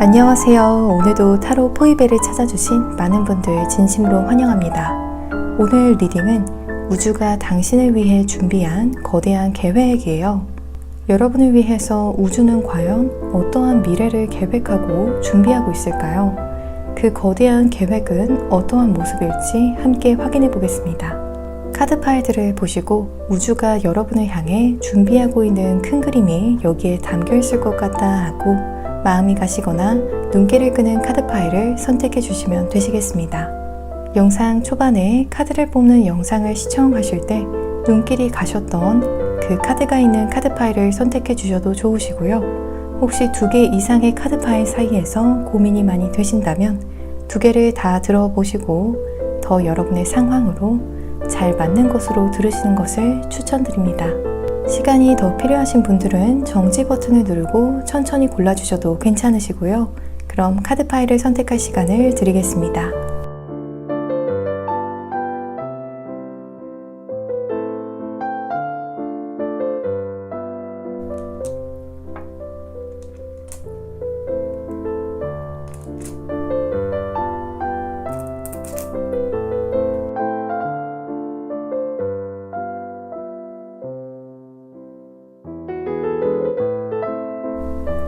안녕하세요. 오늘도 타로 포이벨을 찾아주신 많은 분들 진심으로 환영합니다. 오늘 리딩은 우주가 당신을 위해 준비한 거대한 계획이에요. 여러분을 위해서 우주는 과연 어떠한 미래를 계획하고 준비하고 있을까요? 그 거대한 계획은 어떠한 모습일지 함께 확인해 보겠습니다. 카드 파일들을 보시고 우주가 여러분을 향해 준비하고 있는 큰 그림이 여기에 담겨 있을 것 같다 하고 마음이 가시거나 눈길을 끄는 카드 파일을 선택해 주시면 되시겠습니다. 영상 초반에 카드를 뽑는 영상을 시청하실 때 눈길이 가셨던 그 카드가 있는 카드 파일을 선택해 주셔도 좋으시고요. 혹시 2개 이상의 카드 파일 사이에서 고민이 많이 되신다면 2개를 다 들어보시고 더 여러분의 상황으로 잘 맞는 것으로 들으시는 것을 추천드립니다. 시간이 더 필요하신 분들은 정지 버튼을 누르고 천천히 골라주셔도 괜찮으시고요. 그럼 카드 파일을 선택할 시간을 드리겠습니다.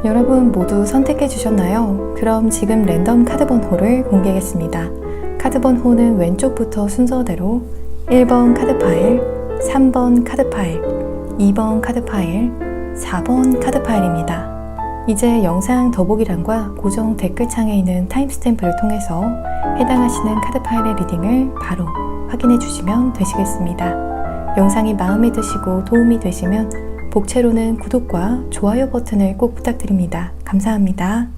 여러분 모두 선택해 주셨나요? 그럼 지금 랜덤 카드 번호를 공개하겠습니다. 카드 번호는 왼쪽부터 순서대로 1번 카드 파일, 3번 카드 파일, 2번 카드 파일, 4번 카드 파일입니다. 이제 영상 더보기란과 고정 댓글창에 있는 타임스탬프를 통해서 해당하시는 카드 파일의 리딩을 바로 확인해 주시면 되시겠습니다. 영상이 마음에 드시고 도움이 되시면 복채로는 구독과 좋아요 버튼을 꼭 부탁드립니다. 감사합니다.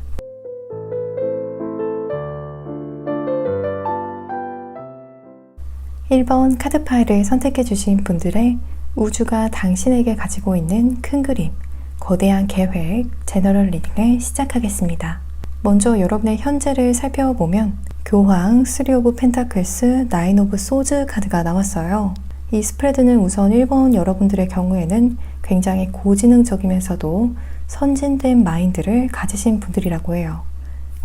(1번) 카드 파일을 선택해 주신 분들의 우주가 당신에게 가지고 있는 큰 그림, 거대한 계획, 제너럴 리딩을 시작하겠습니다. 먼저 여러분의 현재를 살펴보면 교황, 3 오브 펜타클스, 9 오브 소즈 카드가 나왔어요. 이 스프레드는 우선 1번 여러분들의 경우에는 굉장히 고지능적이면서도 선진된 마인드를 가지신 분들이라고 해요.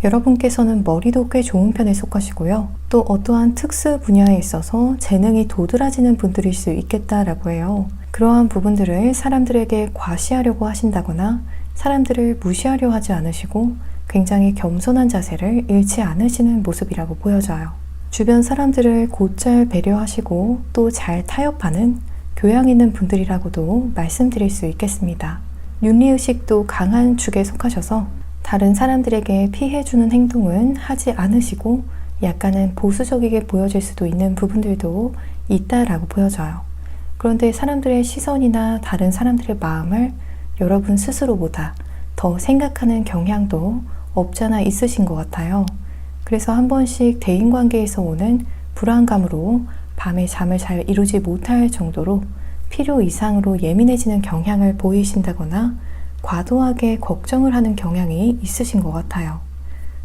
여러분께서는 머리도 꽤 좋은 편에 속하시고요. 또 어떠한 특수 분야에 있어서 재능이 도드라지는 분들일 수 있겠다라고 해요. 그러한 부분들을 사람들에게 과시하려고 하신다거나 사람들을 무시하려 하지 않으시고 굉장히 겸손한 자세를 잃지 않으시는 모습이라고 보여져요. 주변 사람들을 곧잘 배려하시고 또 잘 타협하는 교양 있는 분들이라고도 말씀드릴 수 있겠습니다. 윤리의식도 강한 축에 속하셔서 다른 사람들에게 피해주는 행동은 하지 않으시고 약간은 보수적이게 보여질 수도 있는 부분들도 있다라고 보여져요. 그런데 사람들의 시선이나 다른 사람들의 마음을 여러분 스스로보다 더 생각하는 경향도 없잖아 있으신 것 같아요. 그래서 한 번씩 대인관계에서 오는 불안감으로 밤에 잠을 잘 이루지 못할 정도로 필요 이상으로 예민해지는 경향을 보이신다거나 과도하게 걱정을 하는 경향이 있으신 것 같아요.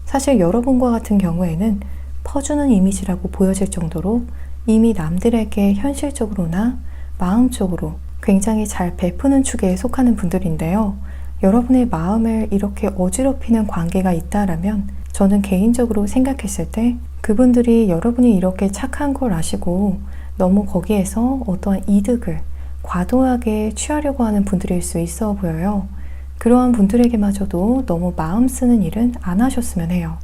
사실 여러분과 같은 경우에는 퍼주는 이미지라고 보여질 정도로 이미 남들에게 현실적으로나 마음적으로 굉장히 잘 베푸는 축에 속하는 분들인데요. 여러분의 마음을 이렇게 어지럽히는 관계가 있다라면 저는 개인적으로 생각했을 때 그분들이 여러분이 이렇게 착한 걸 아시고 너무 거기에서 어떠한 이득을 과도하게 취하려고 하는 분들일 수 있어 보여요. 그러한 분들에게마저도 너무 마음 쓰는 일은 안 하셨으면 해요.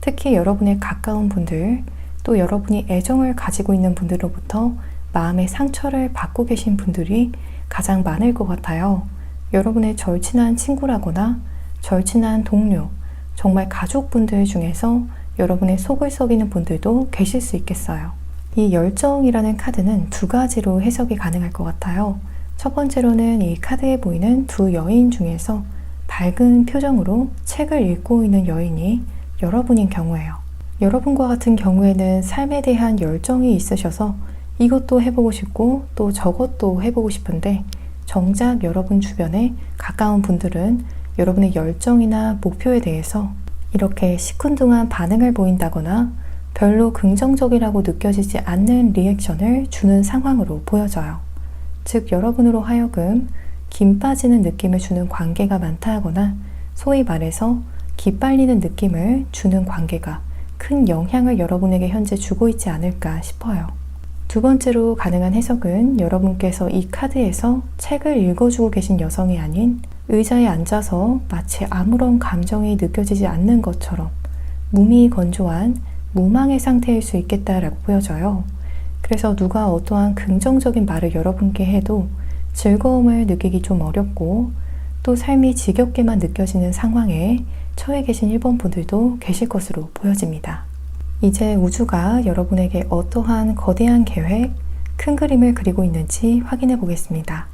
특히 여러분의 가까운 분들, 또 여러분이 애정을 가지고 있는 분들로부터 마음의 상처를 받고 계신 분들이 가장 많을 것 같아요. 여러분의 절친한 친구라거나 절친한 동료, 정말 가족분들 중에서 여러분의 속을 썩이는 분들도 계실 수 있겠어요. 이 열정이라는 카드는 2가지로 해석이 가능할 것 같아요. 첫 번째로는 이 카드에 보이는 2 여인 중에서 밝은 표정으로 책을 읽고 있는 여인이 여러분인 경우예요. 여러분과 같은 경우에는 삶에 대한 열정이 있으셔서 이것도 해보고 싶고 또 저것도 해보고 싶은데 정작 여러분 주변에 가까운 분들은 여러분의 열정이나 목표에 대해서 이렇게 시큰둥한 반응을 보인다거나 별로 긍정적이라고 느껴지지 않는 리액션을 주는 상황으로 보여져요. 즉 여러분으로 하여금 김 빠지는 느낌을 주는 관계가 많다 하거나 소위 말해서 기빨리는 느낌을 주는 관계가 큰 영향을 여러분에게 현재 주고 있지 않을까 싶어요. 두 번째로 가능한 해석은 여러분께서 이 카드에서 책을 읽어주고 계신 여성이 아닌 의자에 앉아서 마치 아무런 감정이 느껴지지 않는 것처럼 무미건조한 무망의 상태일 수 있겠다라고 보여져요. 그래서 누가 어떠한 긍정적인 말을 여러분께 해도 즐거움을 느끼기 좀 어렵고 또 삶이 지겹게만 느껴지는 상황에 처해 계신 1번 분들도 계실 것으로 보여집니다. 이제 우주가 여러분에게 어떠한 거대한 계획, 큰 그림을 그리고 있는지 확인해 보겠습니다.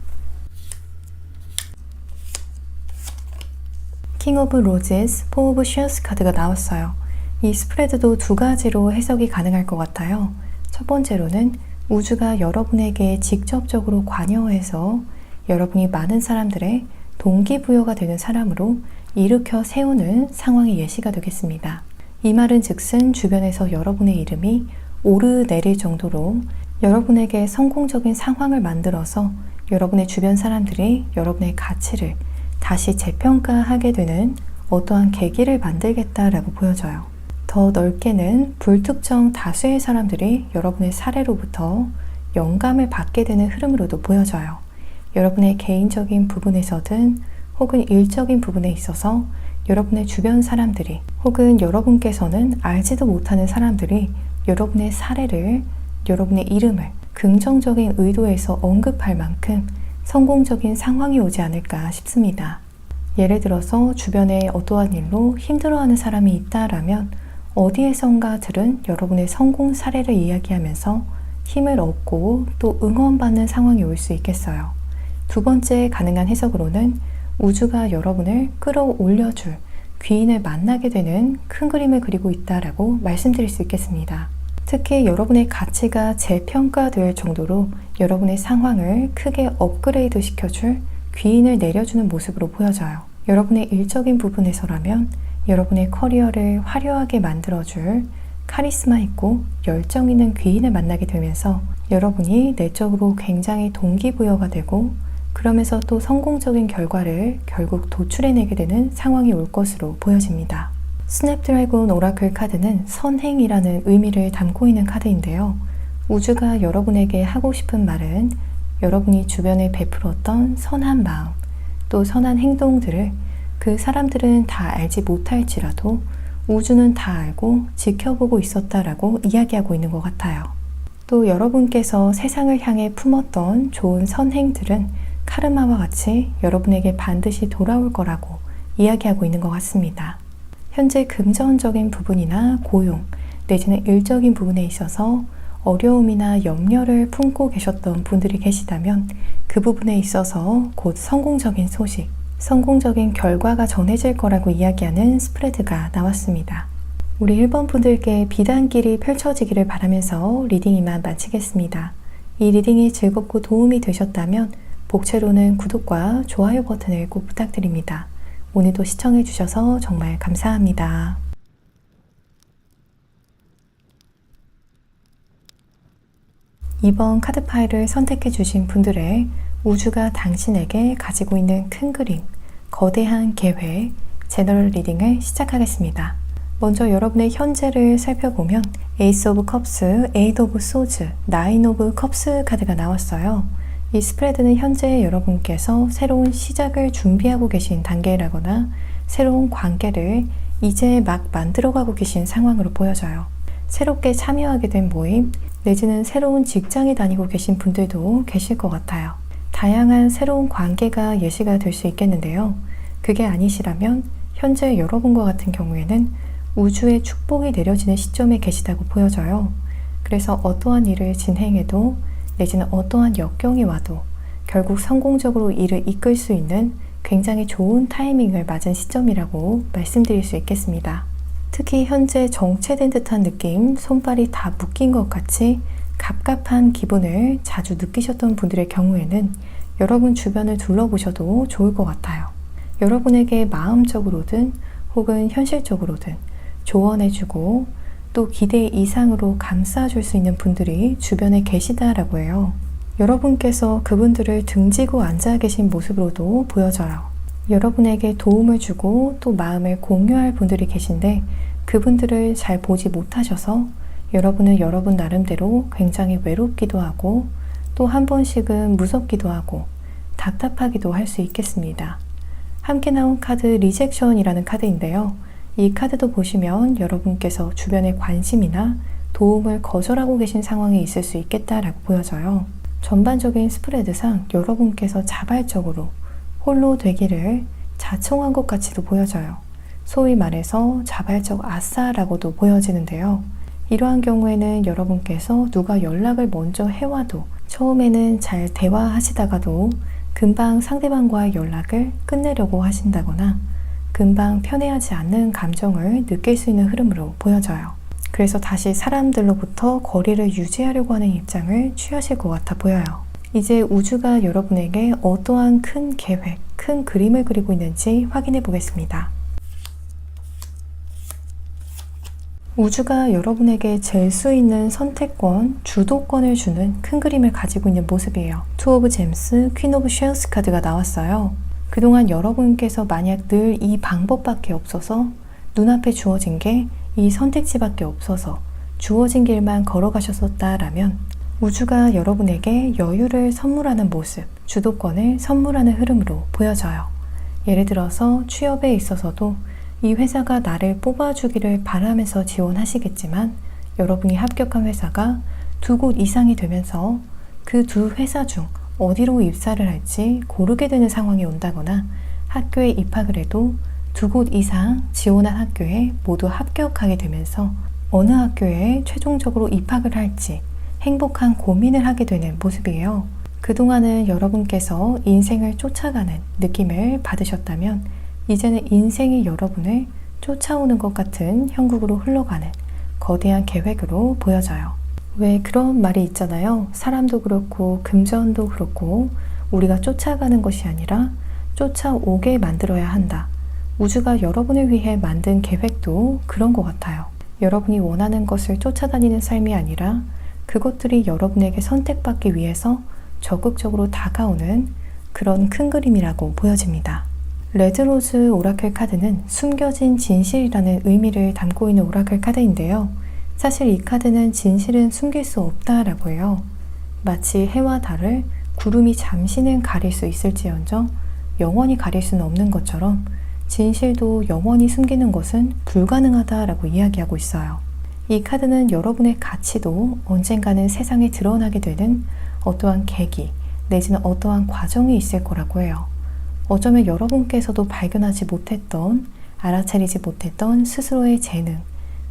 King of Roses, Four of Swords 카드가 나왔어요. 이 스프레드도 두 가지로 해석이 가능할 것 같아요. 첫 번째로는 우주가 여러분에게 직접적으로 관여해서 여러분이 많은 사람들의 동기부여가 되는 사람으로 일으켜 세우는 상황이 예시가 되겠습니다. 이 말은 즉슨 주변에서 여러분의 이름이 오르내릴 정도로 여러분에게 성공적인 상황을 만들어서 여러분의 주변 사람들이 여러분의 가치를 다시 재평가하게 되는 어떠한 계기를 만들겠다라고 보여져요. 더 넓게는 불특정 다수의 사람들이 여러분의 사례로부터 영감을 받게 되는 흐름으로도 보여져요. 여러분의 개인적인 부분에서든 혹은 일적인 부분에 있어서 여러분의 주변 사람들이 혹은 여러분께서는 알지도 못하는 사람들이 여러분의 사례를, 여러분의 이름을 긍정적인 의도에서 언급할 만큼 성공적인 상황이 오지 않을까 싶습니다. 예를 들어서 주변에 어떠한 일로 힘들어하는 사람이 있다라면 어디에선가 들은 여러분의 성공 사례를 이야기하면서 힘을 얻고 또 응원받는 상황이 올 수 있겠어요. 두 번째 가능한 해석으로는 우주가 여러분을 끌어올려줄 귀인을 만나게 되는 큰 그림을 그리고 있다라고 말씀드릴 수 있겠습니다. 특히 여러분의 가치가 재평가될 정도로 여러분의 상황을 크게 업그레이드 시켜줄 귀인을 내려주는 모습으로 보여져요. 여러분의 일적인 부분에서라면 여러분의 커리어를 화려하게 만들어줄 카리스마 있고 열정 있는 귀인을 만나게 되면서 여러분이 내적으로 굉장히 동기부여가 되고 그러면서 또 성공적인 결과를 결국 도출해내게 되는 상황이 올 것으로 보여집니다. 스냅드래곤 오라클 카드는 선행이라는 의미를 담고 있는 카드인데요. 우주가 여러분에게 하고 싶은 말은 여러분이 주변에 베풀었던 선한 마음, 또 선한 행동들을 그 사람들은 다 알지 못할지라도 우주는 다 알고 지켜보고 있었다라고 이야기하고 있는 것 같아요. 또 여러분께서 세상을 향해 품었던 좋은 선행들은 카르마와 같이 여러분에게 반드시 돌아올 거라고 이야기하고 있는 것 같습니다. 현재 금전적인 부분이나 고용, 내지는 일적인 부분에 있어서 어려움이나 염려를 품고 계셨던 분들이 계시다면 그 부분에 있어서 곧 성공적인 소식, 성공적인 결과가 전해질 거라고 이야기하는 스프레드가 나왔습니다. 우리 1번 분들께 비단길이 펼쳐지기를 바라면서 리딩 이만 마치겠습니다. 이 리딩이 즐겁고 도움이 되셨다면 복채로는 구독과 좋아요 버튼을 꼭 부탁드립니다. 오늘도 시청해 주셔서 정말 감사합니다. 이번 카드 파일을 선택해 주신 분들의 우주가 당신에게 가지고 있는 큰 그림, 거대한 계획, 제너럴 리딩을 시작하겠습니다. 먼저 여러분의 현재를 살펴보면 에이스 오브 컵스, 에이트 오브 소즈, 나인 오브 컵스 카드가 나왔어요. 이 스프레드는 현재 여러분께서 새로운 시작을 준비하고 계신 단계라거나 새로운 관계를 이제 막 만들어가고 계신 상황으로 보여져요. 새롭게 참여하게 된 모임 내지는 새로운 직장에 다니고 계신 분들도 계실 것 같아요. 다양한 새로운 관계가 예시가 될 수 있겠는데요. 그게 아니시라면 현재 여러분과 같은 경우에는 우주의 축복이 내려지는 시점에 계시다고 보여져요. 그래서 어떠한 일을 진행해도 내지는 어떠한 역경이 와도 결국 성공적으로 일을 이끌 수 있는 굉장히 좋은 타이밍을 맞은 시점이라고 말씀드릴 수 있겠습니다. 특히 현재 정체된 듯한 느낌, 손발이 다 묶인 것 같이 갑갑한 기분을 자주 느끼셨던 분들의 경우에는 여러분 주변을 둘러보셔도 좋을 것 같아요. 여러분에게 마음적으로든 혹은 현실적으로든 조언해주고 또 기대 이상으로 감싸줄 수 있는 분들이 주변에 계시다라고 해요. 여러분께서 그분들을 등지고 앉아 계신 모습으로도 보여져요. 여러분에게 도움을 주고 또 마음을 공유할 분들이 계신데 그분들을 잘 보지 못하셔서 여러분은 여러분 나름대로 굉장히 외롭기도 하고 또 한 번씩은 무섭기도 하고 답답하기도 할 수 있겠습니다. 함께 나온 카드 리젝션이라는 카드인데요. 이 카드도 보시면 여러분께서 주변의 관심이나 도움을 거절하고 계신 상황이 있을 수 있겠다라고 보여져요. 전반적인 스프레드상 여러분께서 자발적으로 홀로 되기를 자청한 것 같이도 보여져요. 소위 말해서 자발적 아싸라고도 보여지는데요. 이러한 경우에는 여러분께서 누가 연락을 먼저 해와도 처음에는 잘 대화하시다가도 금방 상대방과의 연락을 끝내려고 하신다거나 금방 편해하지 않는 감정을 느낄 수 있는 흐름으로 보여져요. 그래서 다시 사람들로부터 거리를 유지하려고 하는 입장을 취하실 것 같아 보여요. 이제 우주가 여러분에게 어떠한 큰 계획, 큰 그림을 그리고 있는지 확인해 보겠습니다. 우주가 여러분에게 잴 수 있는 선택권, 주도권을 주는 큰 그림을 가지고 있는 모습이에요. 투 오브 잼스, 퀸 오브 쉘스 카드가 나왔어요. 그동안 여러분께서 만약 늘 이 방법밖에 없어서 눈앞에 주어진 게 이 선택지밖에 없어서 주어진 길만 걸어가셨었다라면 우주가 여러분에게 여유를 선물하는 모습, 주도권을 선물하는 흐름으로 보여져요. 예를 들어서 취업에 있어서도 이 회사가 나를 뽑아주기를 바라면서 지원하시겠지만 여러분이 합격한 회사가 2곳 이상이 되면서 그 2회사 중 어디로 입사를 할지 고르게 되는 상황이 온다거나 학교에 입학을 해도 2곳 이상 지원한 학교에 모두 합격하게 되면서 어느 학교에 최종적으로 입학을 할지 행복한 고민을 하게 되는 모습이에요. 그동안은 여러분께서 인생을 쫓아가는 느낌을 받으셨다면 이제는 인생이 여러분을 쫓아오는 것 같은 형국으로 흘러가는 거대한 계획으로 보여져요. 왜 그런 말이 있잖아요. 사람도 그렇고 금전도 그렇고 우리가 쫓아가는 것이 아니라 쫓아오게 만들어야 한다. 우주가 여러분을 위해 만든 계획도 그런 것 같아요. 여러분이 원하는 것을 쫓아다니는 삶이 아니라 그것들이 여러분에게 선택받기 위해서 적극적으로 다가오는 그런 큰 그림이라고 보여집니다. 레드로즈 오라클 카드는 숨겨진 진실이라는 의미를 담고 있는 오라클 카드인데요. 사실 이 카드는 진실은 숨길 수 없다라고 해요. 마치 해와 달을 구름이 잠시는 가릴 수 있을지언정 영원히 가릴 수는 없는 것처럼 진실도 영원히 숨기는 것은 불가능하다라고 이야기하고 있어요. 이 카드는 여러분의 가치도 언젠가는 세상에 드러나게 되는 어떠한 계기 내지는 어떠한 과정이 있을 거라고 해요. 어쩌면 여러분께서도 발견하지 못했던, 알아차리지 못했던 스스로의 재능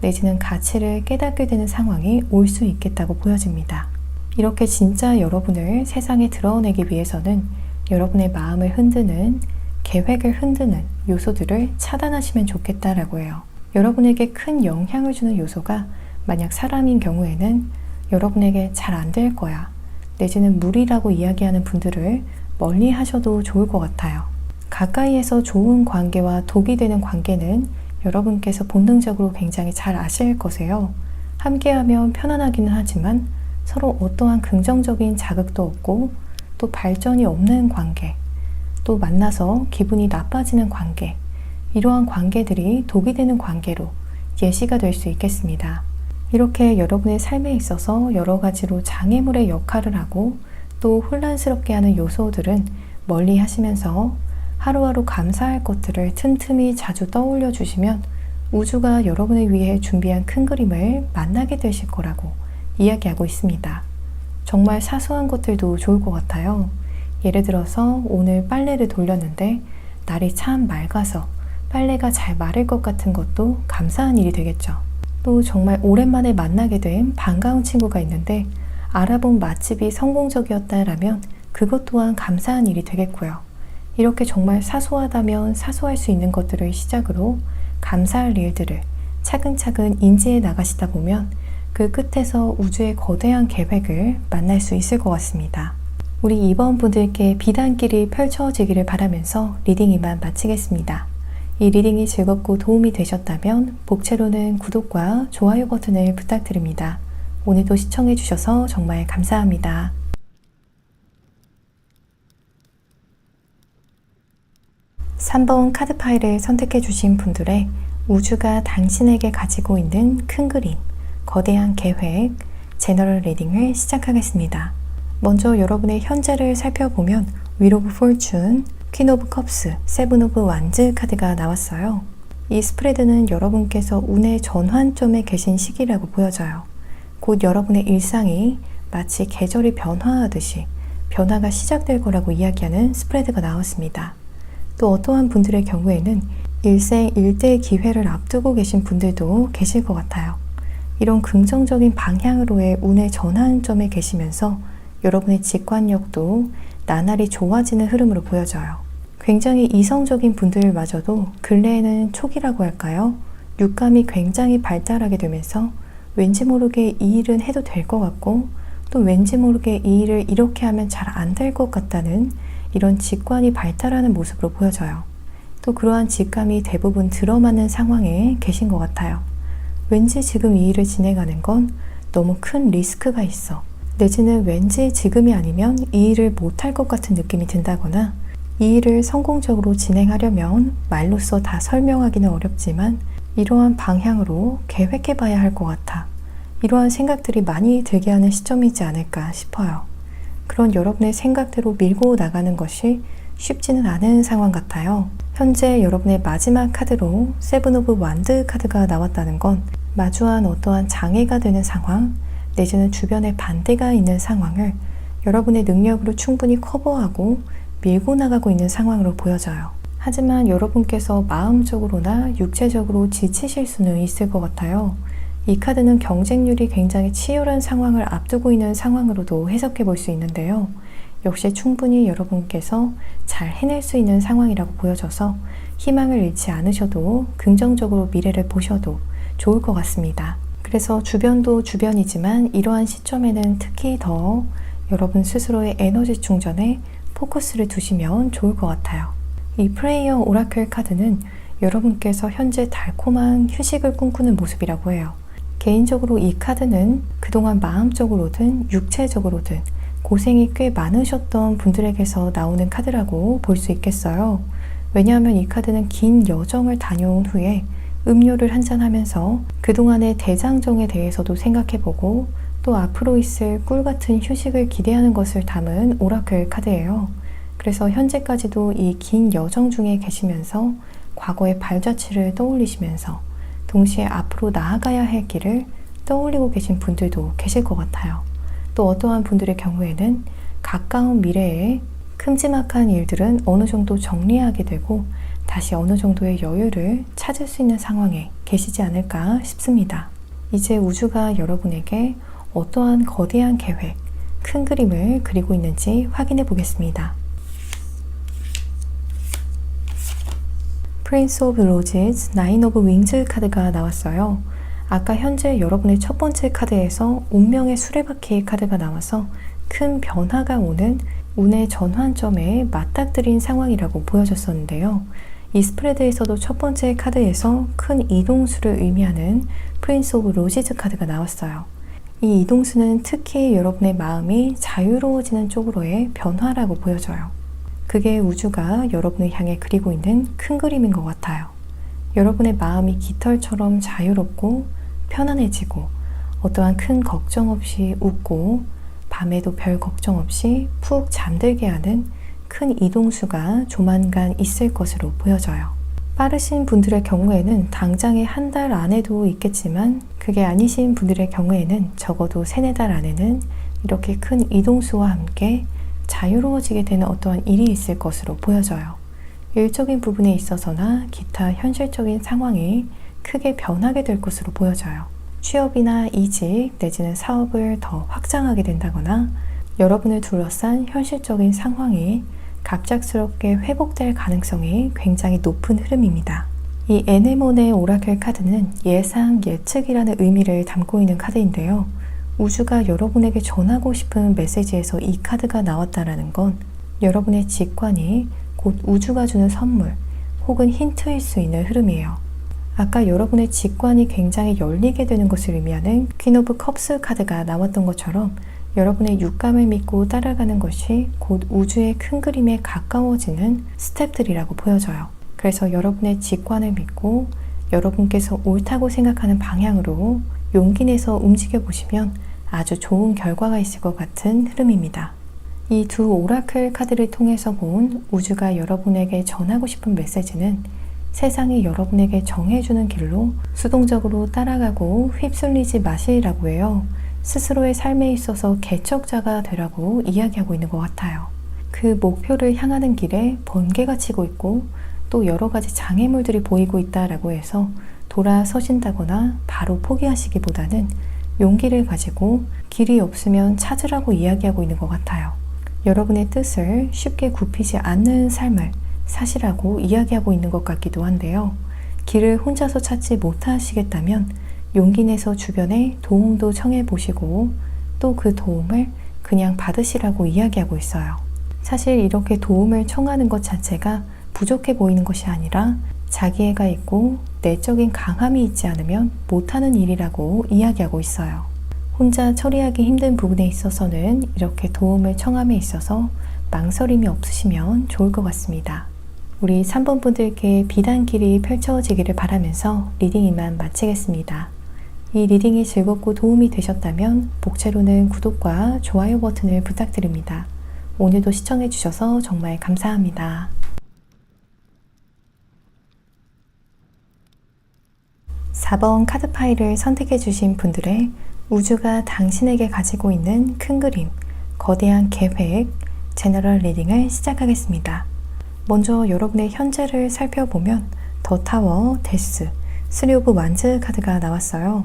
내지는 가치를 깨닫게 되는 상황이 올 수 있겠다고 보여집니다. 이렇게 진짜 여러분을 세상에 드러내기 위해서는 여러분의 마음을 흔드는, 계획을 흔드는 요소들을 차단하시면 좋겠다라고 해요. 여러분에게 큰 영향을 주는 요소가 만약 사람인 경우에는 여러분에게 잘 안 될 거야 내지는 무리라고 이야기하는 분들을 멀리 하셔도 좋을 것 같아요. 가까이에서 좋은 관계와 독이 되는 관계는 여러분께서 본능적으로 굉장히 잘 아실 거세요. 함께하면 편안하기는 하지만 서로 어떠한 긍정적인 자극도 없고 또 발전이 없는 관계, 또 만나서 기분이 나빠지는 관계, 이러한 관계들이 독이 되는 관계로 예시가 될 수 있겠습니다. 이렇게 여러분의 삶에 있어서 여러 가지로 장애물의 역할을 하고 또 혼란스럽게 하는 요소들은 멀리 하시면서 하루하루 감사할 것들을 틈틈이 자주 떠올려 주시면 우주가 여러분을 위해 준비한 큰 그림을 만나게 되실 거라고 이야기하고 있습니다. 정말 사소한 것들도 좋을 것 같아요. 예를 들어서 오늘 빨래를 돌렸는데 날이 참 맑아서 빨래가 잘 마를 것 같은 것도 감사한 일이 되겠죠. 또 정말 오랜만에 만나게 된 반가운 친구가 있는데 알아본 맛집이 성공적이었다라면 그것 또한 감사한 일이 되겠고요. 이렇게 정말 사소하다면 사소할 수 있는 것들을 시작으로 감사할 일들을 차근차근 인지해 나가시다 보면 그 끝에서 우주의 거대한 계획을 만날 수 있을 것 같습니다. 우리 2번 분들께 비단길이 펼쳐지기를 바라면서 리딩 이만 마치겠습니다. 이 리딩이 즐겁고 도움이 되셨다면 복채로는 구독과 좋아요 버튼을 부탁드립니다. 오늘도 시청해 주셔서 정말 감사합니다. 3번 카드 파일을 선택해 주신 분들의 우주가 당신에게 가지고 있는 큰 그림, 거대한 계획, 제너럴 리딩을 시작하겠습니다. 먼저 여러분의 현재를 살펴보면 윌 오브 포춘, 퀸 오브 컵스, 세븐 오브 완즈 카드가 나왔어요. 이 스프레드는 여러분께서 운의 전환점에 계신 시기라고 보여져요. 곧 여러분의 일상이 마치 계절이 변화하듯이 변화가 시작될 거라고 이야기하는 스프레드가 나왔습니다. 또 어떠한 분들의 경우에는 일생일대의 기회를 앞두고 계신 분들도 계실 것 같아요. 이런 긍정적인 방향으로의 운의 전환점에 계시면서 여러분의 직관력도 나날이 좋아지는 흐름으로 보여져요. 굉장히 이성적인 분들마저도 근래에는 촉이라고 할까요? 육감이 굉장히 발달하게 되면서 왠지 모르게 이 일은 해도 될 것 같고 또 왠지 모르게 이 일을 이렇게 하면 잘 안 될 것 같다는 이런 직관이 발달하는 모습으로 보여져요. 또 그러한 직감이 대부분 들어맞는 상황에 계신 것 같아요. 왠지 지금 이 일을 진행하는 건 너무 큰 리스크가 있어. 내지는 왠지 지금이 아니면 이 일을 못할 것 같은 느낌이 든다거나 이 일을 성공적으로 진행하려면 말로써 다 설명하기는 어렵지만 이러한 방향으로 계획해 봐야 할 것 같아. 이러한 생각들이 많이 들게 하는 시점이지 않을까 싶어요. 그런 여러분의 생각대로 밀고 나가는 것이 쉽지는 않은 상황 같아요. 현재 여러분의 마지막 카드로 세븐 오브 완드 카드가 나왔다는 건 마주한 어떠한 장애가 되는 상황, 내지는 주변에 반대가 있는 상황을 여러분의 능력으로 충분히 커버하고 밀고 나가고 있는 상황으로 보여져요. 하지만 여러분께서 마음적으로나 육체적으로 지치실 수는 있을 것 같아요. 이 카드는 경쟁률이 굉장히 치열한 상황을 앞두고 있는 상황으로도 해석해 볼 수 있는데요. 역시 충분히 여러분께서 잘 해낼 수 있는 상황이라고 보여져서 희망을 잃지 않으셔도 긍정적으로 미래를 보셔도 좋을 것 같습니다. 그래서 주변도 주변이지만 이러한 시점에는 특히 더 여러분 스스로의 에너지 충전에 포커스를 두시면 좋을 것 같아요. 이 프레이어 오라클 카드는 여러분께서 현재 달콤한 휴식을 꿈꾸는 모습이라고 해요. 개인적으로 이 카드는 그동안 마음적으로든 육체적으로든 고생이 꽤 많으셨던 분들에게서 나오는 카드라고 볼 수 있겠어요. 왜냐하면 이 카드는 긴 여정을 다녀온 후에 음료를 한잔하면서 그동안의 대장정에 대해서도 생각해보고 또 앞으로 있을 꿀같은 휴식을 기대하는 것을 담은 오라클 카드예요. 그래서 현재까지도 이 긴 여정 중에 계시면서 과거의 발자취를 떠올리시면서 동시에 앞으로 나아가야 할 길을 떠올리고 계신 분들도 계실 것 같아요. 또 어떠한 분들의 경우에는 가까운 미래에 큼지막한 일들은 어느 정도 정리하게 되고 다시 어느 정도의 여유를 찾을 수 있는 상황에 계시지 않을까 싶습니다. 이제 우주가 여러분에게 어떠한 거대한 계획, 큰 그림을 그리고 있는지 확인해 보겠습니다. 프린스 오브 로지즈, 나인 오브 윙즈 카드가 나왔어요. 아까 현재 여러분의 첫 번째 카드에서 운명의 수레바퀴 카드가 나와서 큰 변화가 오는 운의 전환점에 맞닥뜨린 상황이라고 보여졌었는데요. 이 스프레드에서도 첫 번째 카드에서 큰 이동수를 의미하는 프린스 오브 로지즈 카드가 나왔어요. 이 이동수는 특히 여러분의 마음이 자유로워지는 쪽으로의 변화라고 보여져요. 그게 우주가 여러분을 향해 그리고 있는 큰 그림인 것 같아요. 여러분의 마음이 깃털처럼 자유롭고 편안해지고 어떠한 큰 걱정 없이 웃고 밤에도 별 걱정 없이 푹 잠들게 하는 큰 이동수가 조만간 있을 것으로 보여져요. 빠르신 분들의 경우에는 당장에 한 달 안에도 있겠지만 그게 아니신 분들의 경우에는 적어도 3-4달 안에는 이렇게 큰 이동수와 함께 자유로워지게 되는 어떠한 일이 있을 것으로 보여져요. 일적인 부분에 있어서나 기타 현실적인 상황이 크게 변하게 될 것으로 보여져요. 취업이나 이직 내지는 사업을 더 확장하게 된다거나 여러분을 둘러싼 현실적인 상황이 갑작스럽게 회복될 가능성이 굉장히 높은 흐름입니다. 이 에네몬의 오라클 카드는 예상, 예측이라는 의미를 담고 있는 카드인데요. 우주가 여러분에게 전하고 싶은 메시지에서 이 카드가 나왔다는 건 여러분의 직관이 곧 우주가 주는 선물 혹은 힌트일 수 있는 흐름이에요. 아까 여러분의 직관이 굉장히 열리게 되는 것을 의미하는 퀸 오브 컵스 카드가 나왔던 것처럼 여러분의 육감을 믿고 따라가는 것이 곧 우주의 큰 그림에 가까워지는 스텝들이라고 보여져요. 그래서 여러분의 직관을 믿고 여러분께서 옳다고 생각하는 방향으로 용기 내서 움직여 보시면 아주 좋은 결과가 있을 것 같은 흐름입니다. 이 두 오라클 카드를 통해서 본 우주가 여러분에게 전하고 싶은 메시지는 세상이 여러분에게 정해주는 길로 수동적으로 따라가고 휩쓸리지 마시라고 해요. 스스로의 삶에 있어서 개척자가 되라고 이야기하고 있는 것 같아요. 그 목표를 향하는 길에 번개가 치고 있고 또 여러 가지 장애물들이 보이고 있다라고 해서 돌아서신다거나 바로 포기하시기보다는 용기를 가지고 길이 없으면 찾으라고 이야기하고 있는 것 같아요. 여러분의 뜻을 쉽게 굽히지 않는 삶을 사시라고 이야기하고 있는 것 같기도 한데요. 길을 혼자서 찾지 못하시겠다면 용기 내서 주변에 도움도 청해 보시고 또 그 도움을 그냥 받으시라고 이야기하고 있어요. 사실 이렇게 도움을 청하는 것 자체가 부족해 보이는 것이 아니라 자기애가 있고 내적인 강함이 있지 않으면 못하는 일이라고 이야기하고 있어요. 혼자 처리하기 힘든 부분에 있어서는 이렇게 도움을 청함에 있어서 망설임이 없으시면 좋을 것 같습니다. 우리 3번 분들께 비단길이 펼쳐지기를 바라면서 리딩 이만 마치겠습니다. 이 리딩이 즐겁고 도움이 되셨다면 복채로는 구독과 좋아요 버튼을 부탁드립니다. 오늘도 시청해주셔서 정말 감사합니다. 4번 카드 파일을 선택해주신 분들의 우주가 당신에게 가지고 있는 큰 그림, 거대한 계획, 제너럴 리딩을 시작하겠습니다. 먼저 여러분의 현재를 살펴보면 더 타워, 데스, 3 오브 완즈 카드가 나왔어요.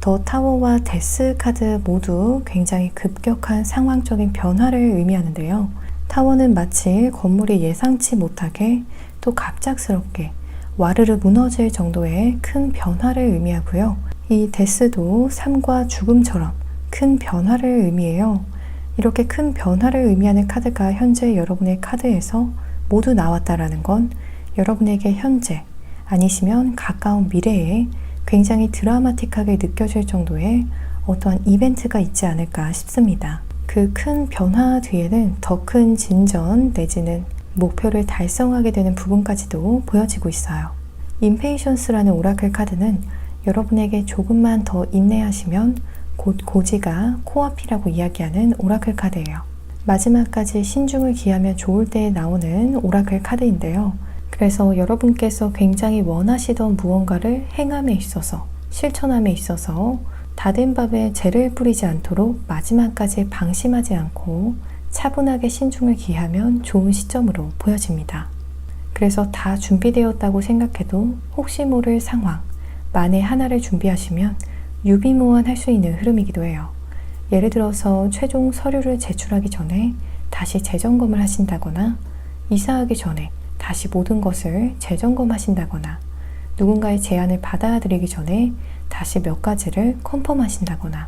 더 타워와 데스 카드 모두 굉장히 급격한 상황적인 변화를 의미하는데요. 타워는 마치 건물이 예상치 못하게 또 갑작스럽게 와르르 무너질 정도의 큰 변화를 의미하고요. 이 데스도 삶과 죽음처럼 큰 변화를 의미해요. 이렇게 큰 변화를 의미하는 카드가 현재 여러분의 카드에서 모두 나왔다라는 건 여러분에게 현재 아니시면 가까운 미래에 굉장히 드라마틱하게 느껴질 정도의 어떠한 이벤트가 있지 않을까 싶습니다. 그 큰 변화 뒤에는 더 큰 진전 내지는 목표를 달성하게 되는 부분까지도 보여지고 있어요. 임페이션스라는 오라클 카드는 여러분에게 조금만 더 인내하시면 곧 고지가 코앞이라고 이야기하는 오라클 카드예요. 마지막까지 신중을 기하면 좋을 때에 나오는 오라클 카드인데요. 그래서 여러분께서 굉장히 원하시던 무언가를 행함에 있어서, 실천함에 있어서 다된 밥에 재를 뿌리지 않도록 마지막까지 방심하지 않고 차분하게 신중을 기하면 좋은 시점으로 보여집니다. 그래서 다 준비되었다고 생각해도 혹시 모를 상황, 만에 하나를 준비하시면 유비무환할 수 있는 흐름이기도 해요. 예를 들어서 최종 서류를 제출하기 전에 다시 재점검을 하신다거나 이사하기 전에 다시 모든 것을 재점검하신다거나 누군가의 제안을 받아들이기 전에 다시 몇 가지를 컨펌하신다거나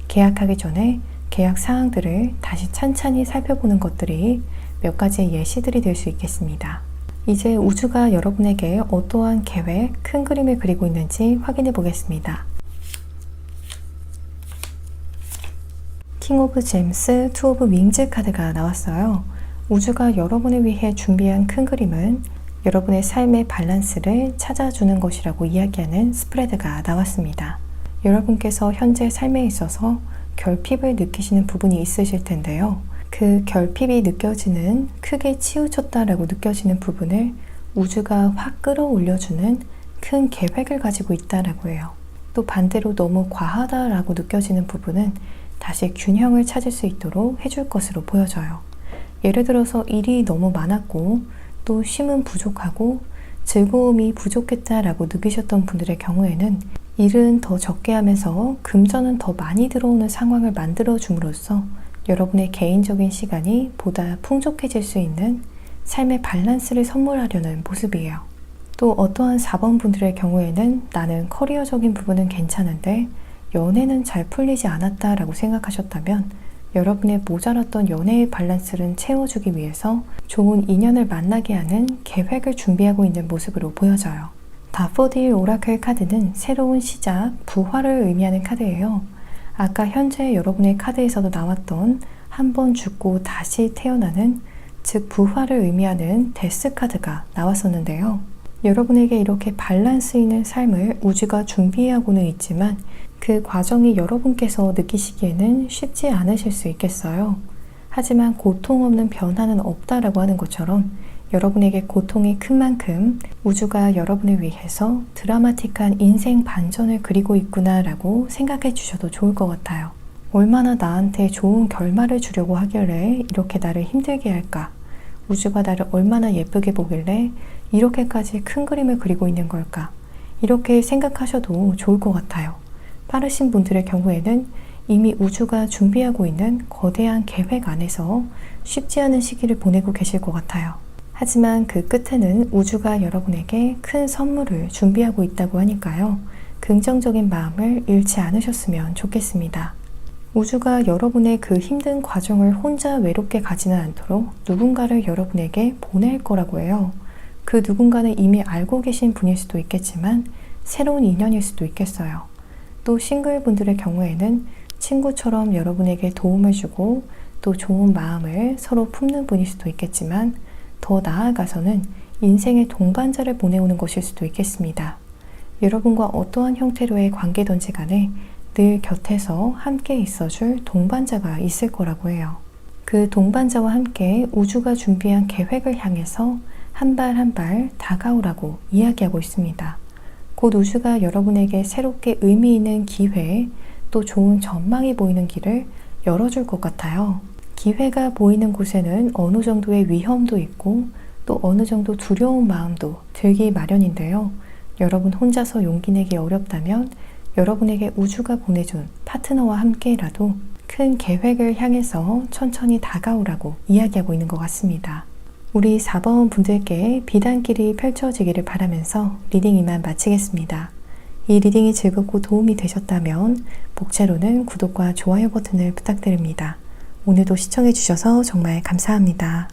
계약하기 전에 계약 사항들을 다시 찬찬히 살펴보는 것들이 몇 가지의 예시들이 될 수 있겠습니다. 이제 우주가 여러분에게 어떠한 계획, 큰 그림을 그리고 있는지 확인해 보겠습니다. 킹 오브 잼스, 투 오브 윙즈 카드가 나왔어요. 우주가 여러분을 위해 준비한 큰 그림은 여러분의 삶의 밸런스를 찾아주는 것이라고 이야기하는 스프레드가 나왔습니다. 여러분께서 현재 삶에 있어서 결핍을 느끼시는 부분이 있으실 텐데요. 그 결핍이 느껴지는, 크게 치우쳤다라고 느껴지는 부분을 우주가 확 끌어올려주는 큰 계획을 가지고 있다라고 해요. 또 반대로 너무 과하다라고 느껴지는 부분은 다시 균형을 찾을 수 있도록 해줄 것으로 보여져요. 예를 들어서 일이 너무 많았고 또 쉼은 부족하고 즐거움이 부족했다라고 느끼셨던 분들의 경우에는 일은 더 적게 하면서 금전은 더 많이 들어오는 상황을 만들어 줌으로써 여러분의 개인적인 시간이 보다 풍족해질 수 있는 삶의 밸런스를 선물하려는 모습이에요. 또 어떠한 4번 분들의 경우에는 나는 커리어적인 부분은 괜찮은데 연애는 잘 풀리지 않았다라고 생각하셨다면 여러분의 모자랐던 연애의 밸런스를 채워주기 위해서 좋은 인연을 만나게 하는 계획을 준비하고 있는 모습으로 보여져요. 다포딜 오라클 카드는 새로운 시작, 부활을 의미하는 카드예요. 아까 현재 여러분의 카드에서도 나왔던 한 번 죽고 다시 태어나는, 즉 부활을 의미하는 데스 카드가 나왔었는데요. 여러분에게 이렇게 밸런스 있는 삶을 우주가 준비하고는 있지만 그 과정이 여러분께서 느끼시기에는 쉽지 않으실 수 있겠어요. 하지만 고통 없는 변화는 없다라고 하는 것처럼 여러분에게 고통이 큰 만큼 우주가 여러분을 위해서 드라마틱한 인생 반전을 그리고 있구나라고 생각해 주셔도 좋을 것 같아요. 얼마나 나한테 좋은 결말을 주려고 하길래 이렇게 나를 힘들게 할까? 우주가 나를 얼마나 예쁘게 보길래 이렇게까지 큰 그림을 그리고 있는 걸까? 이렇게 생각하셔도 좋을 것 같아요. 빠르신 분들의 경우에는 이미 우주가 준비하고 있는 거대한 계획 안에서 쉽지 않은 시기를 보내고 계실 것 같아요. 하지만 그 끝에는 우주가 여러분에게 큰 선물을 준비하고 있다고 하니까요. 긍정적인 마음을 잃지 않으셨으면 좋겠습니다. 우주가 여러분의 그 힘든 과정을 혼자 외롭게 가지는 않도록 누군가를 여러분에게 보낼 거라고 해요. 그 누군가는 이미 알고 계신 분일 수도 있겠지만 새로운 인연일 수도 있겠어요. 또 싱글분들의 경우에는 친구처럼 여러분에게 도움을 주고 또 좋은 마음을 서로 품는 분일 수도 있겠지만 더 나아가서는 인생의 동반자를 보내오는 것일 수도 있겠습니다. 여러분과 어떠한 형태로의 관계든지 간에 늘 곁에서 함께 있어줄 동반자가 있을 거라고 해요. 그 동반자와 함께 우주가 준비한 계획을 향해서 한 발 한 발 다가오라고 이야기하고 있습니다. 곧 우주가 여러분에게 새롭게 의미 있는 기회, 또 좋은 전망이 보이는 길을 열어줄 것 같아요. 기회가 보이는 곳에는 어느 정도의 위험도 있고 또 어느 정도 두려운 마음도 들기 마련인데요. 여러분 혼자서 용기 내기 어렵다면 여러분에게 우주가 보내준 파트너와 함께라도 큰 계획을 향해서 천천히 다가오라고 이야기하고 있는 것 같습니다. 우리 4번 분들께 비단길이 펼쳐지기를 바라면서 리딩 이만 마치겠습니다. 이 리딩이 즐겁고 도움이 되셨다면 복채로는 구독과 좋아요 버튼을 부탁드립니다. 오늘도 시청해주셔서 정말 감사합니다.